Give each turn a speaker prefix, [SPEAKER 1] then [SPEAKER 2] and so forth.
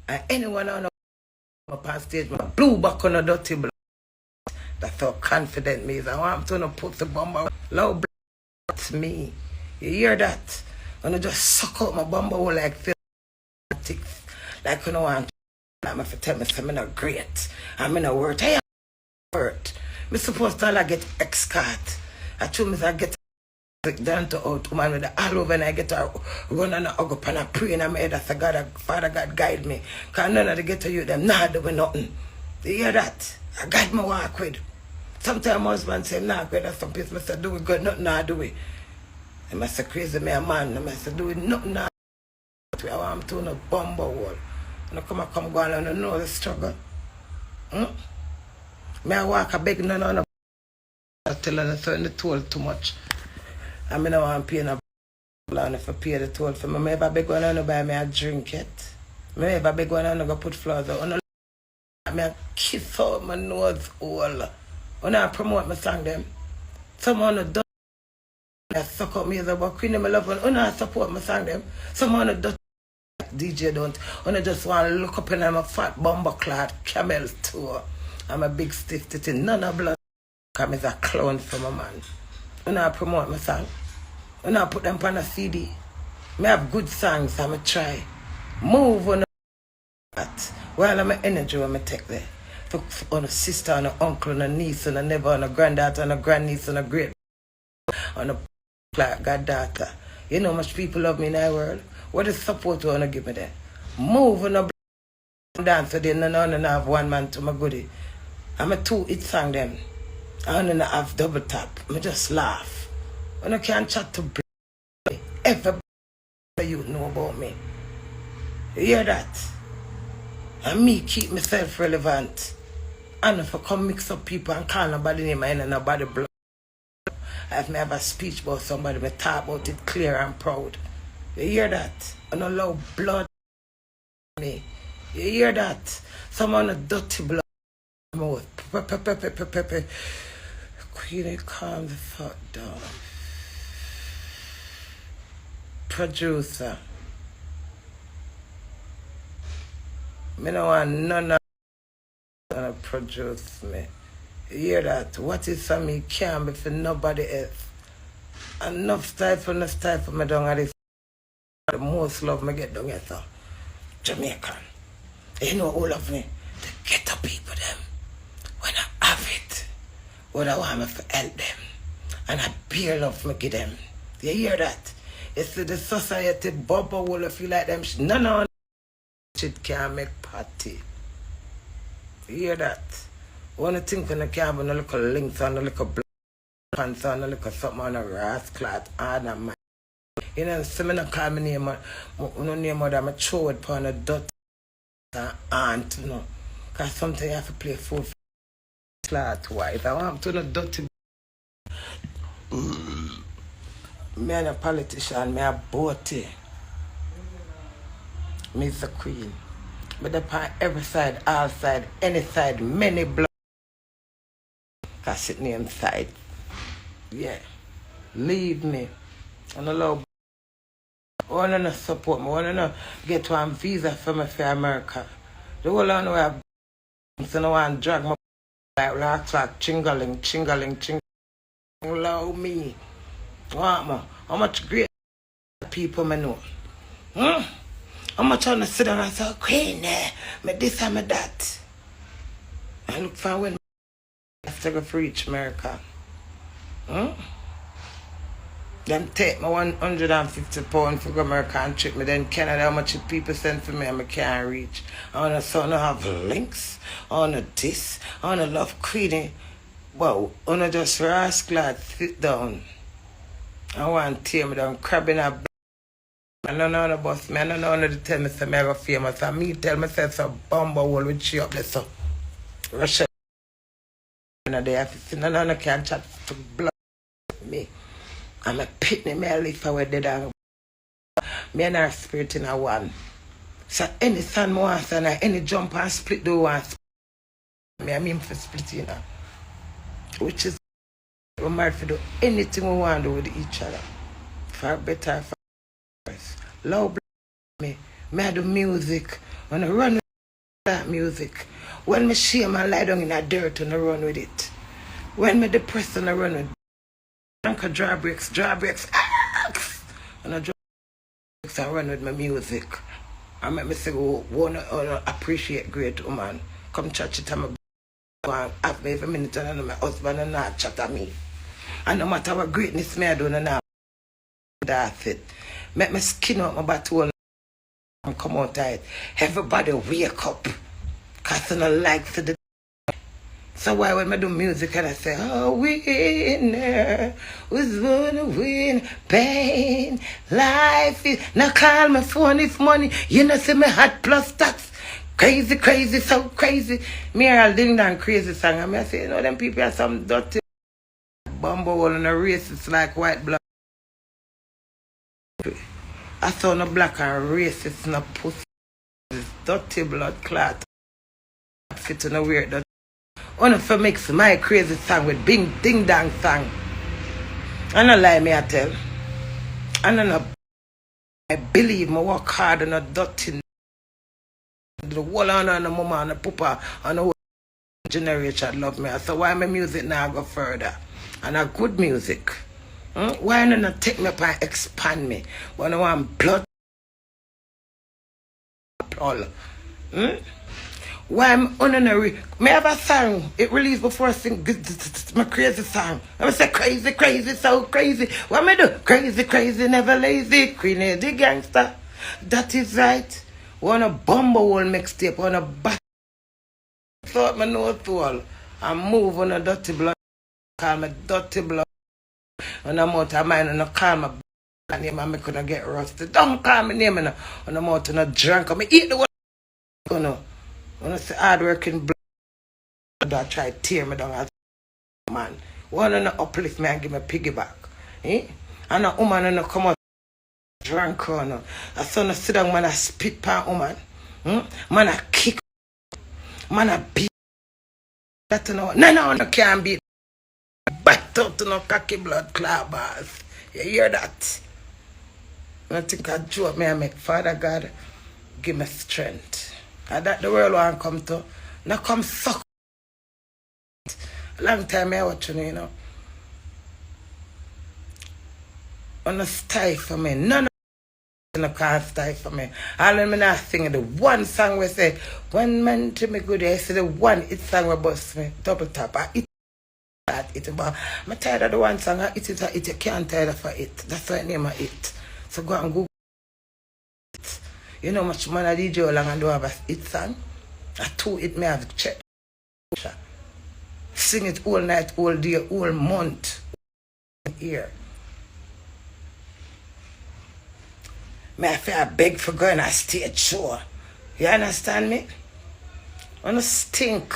[SPEAKER 1] And anyone on up on stage, my blue back on a dirty blood. That's how confident me is. I want to put the bomber low blood to me. You hear that? And I just suck out my bomber like this. Like you know, I'm to tell me I'm not great. I'm in a word. Hey, I'm word. I'm supposed to get X-card. I told me I get down to out woman with the all over and I get to run and I go up and I pray in my head that God, Father God guide me. Because none of the get to you, them not doing nothing. You hear that? I guide my walk with. Sometimes my husband say, nah, good, some people must say, do it good, nothing I do it. I must say, crazy me a man, I must say, do it, nothing I do it. I want to a bomber wall. And I come go on and I know the struggle. Me I walk a big no. I tell her that the toll too much. I mean, I want to pay no and if I pay the toll for me, if I beg one and buy me a drink it. Me if I beg one and go put flowers on. I kiss out my nose all. When I promote my song them, someone who does suck up me as a Queenie, my love one. When I support my song them, someone who does DJ don't. When I just want to look up and I'm a fat bomber clad camel tour. I'm a big stiff titty, none of blood. I'm a clown for my man. When I promote my song, when I put them on a CD, I have good songs, I'm a try. Move on that. While I'm an energy when I take there. On a sister, on an uncle, on a niece, on a neighbor, on a granddaughter, on a grandniece, on a great, on a goddaughter. You know how much people love me in that world? What is support you want to give me there? Move on a dance so they no have one man to my goodie. I'm a 2-hit song them. I don't have double tap. I just laugh. When I can't chat to everybody you know about me. You hear that? And me keep myself relevant. And if I come mix up people and call nobody name and nobody blood. If I have a speech about somebody, I talk about it clear and proud. You hear that? I don't allow blood me. You hear that? Someone a dirty blood mouth. Queenie, calm the fuck down. Producer. Me no want none of to produce me. You hear that? What is for me can't be for nobody else. Enough stifle me down at this. The most love me get down here, so. Jamaican. You know all of me. The ghetto people them. When I have it, what I want me to help them. And I bear love me give them. You hear that? You see the society bubble will feel like them. No. Shit can't make party. You hear that? One thing when I can't have a little links on a little black pants on a little something on a rascal and a man. You know, so I call my name, no name of them, I throw it upon a dot and aunt, you know. Because sometimes you have to play full flat white. I want to know dirty. Me and a politician, me a boaty. Me is the queen. But upon every side, all side, any side, many blood. Cause sit name side. Yeah. Leave me. And allow I want to support me. I want to get one visa for me for America. The whole lot where I want to drag my like chingaling. Allow me. Want me? How much great people I know? How much on the sit down and say, Queenie, me this and me that. I look for when I have to go for reach America. Them take me £150 for go America and trip me. Then Canada, how much people send for me and I can't reach. I want to son have links. I want to this. I want to love Queenie. Wow, I want to just rascal sit down. I want to tear me down, crabbing a I don't know the boss me. I don't know to tell me some mega famous. And me tell myself some bomber wall with she up there so. Russia. And they have to see no can chat for blood me. I'm a pitney me I live for where they down. Me and our spirit in a one. So any son wants and any jump and split do wants. Me I mean for split you know. Which is we're married to do anything we want to do with each other. For better, for worse. Love me. Me I do music. When I run with that music. When me shame and lie down in the dirt and I run with it. When me depressed and I run with Anchor draw breaks. And I draw breaks and run with my music. I make me say, oh, wanna appreciate great woman. Come church it, I'm a have me every minute and my husband and not chat at me. And no matter what greatness me I do, and that's it. Make me skin out my battle and come out of it. Everybody wake up. Cause I don't like to the. So why when I do music and I say, oh, winner was gonna win pain, life is. Now call my phone if money. You know, see me hot plus tax. Crazy, so crazy. Me all ding dong crazy song. And I say, you know, them people are some dirty bumble and a racist like white blood. I saw no black and racist, no pussy. Dirty blood clot. Fit in a weird that. One for mix my crazy song with ding dong song. I don't lie me I tell. I believe I work hard and a dirty. The whole on and the mama and the papa and the whole generation love me. So why my music now go further? And a good music. Why not take me up and expand me? When I want blood all. Why I'm honorary? May I have a song? It released before I sing my crazy song. I say crazy, so crazy. What me do? Crazy, never lazy. Queenie the gangster. That is right. Wanna bumblehole mixtape, wanna bat. Thought my nose to all. I move on a dirty blood. Call me dirty blood. When I'm out of mind and I call my name and I couldn't get rusted. Don't call me name and I'm out and I drunk. I eat the one. When I say hard-working blood, I try to tear me down as a man. One and uplift me and give me piggyback. And a woman and come out drunk on. I saw sit down, man, I spit pan woman. Man, I kick. Man, I beat. That no, can't beat. Bite out to no cocky blood clabbers. You hear that? I think I joke me, I make Father God give me strength. And that the world want come to. Now come suck. Long time I watching you know. On a style for me. None of them can't style for me. All of them not singing the one song we say, one man to me good, I say the one it song we bust me. Double tap. I eat that it but I'm tired of the one song, I eat it, you can't tire for it. That's why I name it. So go and Google. You know much man I DJ long and do have a hit song? I two it may have checked. Sing it all night, all day, all month. Here. May I feel I beg for going a stage show. You understand me? I don't stink.